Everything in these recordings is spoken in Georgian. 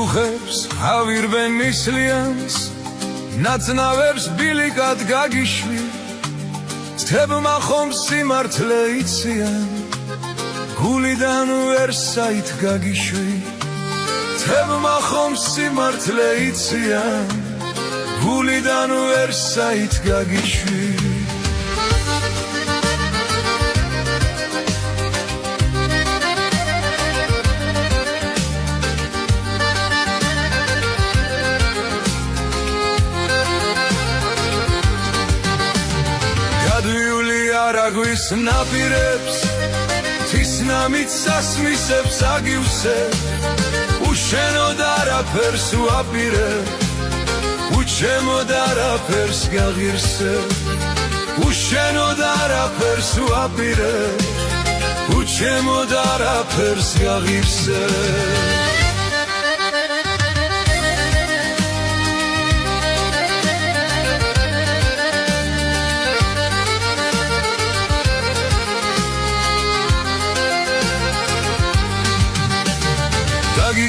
კრუხებს ავირბენ მისლიანს ნაცნავებს ბილიკად გაგიშვი თებმა ხომ სიმართლე იციან გულიდან ვერ საით გაგიშვი თებმა ხომ სიმართლე იციან გულიდან ვერ საით გაგიშვი არაგვის ნაპირებს თისნამით სასმისებს აგივსებ უშენოდ არაფერს უაპირებ უჩემოდ არაფერს გაღირსებ უშენოდ არაფერს უაპირებ უჩემოდ არაფერს გაღირსებ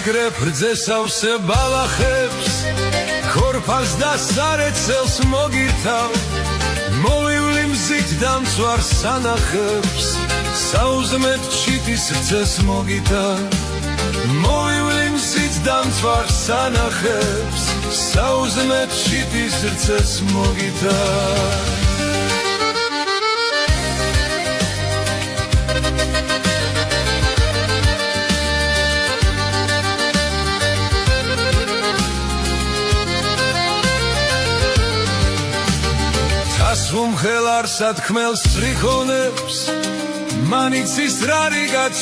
გიგრებ რძესავსე ბალახებს ქორფას და სარეცელს მოგირთავ მოვივლი მზით დამცვარ სანახებს საუზმეთ ჩიტის რძეს მოგითავ მოვივლი მზით დამცვარ სანახებს საუზმეთ ჩიტის რძეს მოგითავ სუმხელ არსად ქმელს წრიქონებს მანიცის რარიგად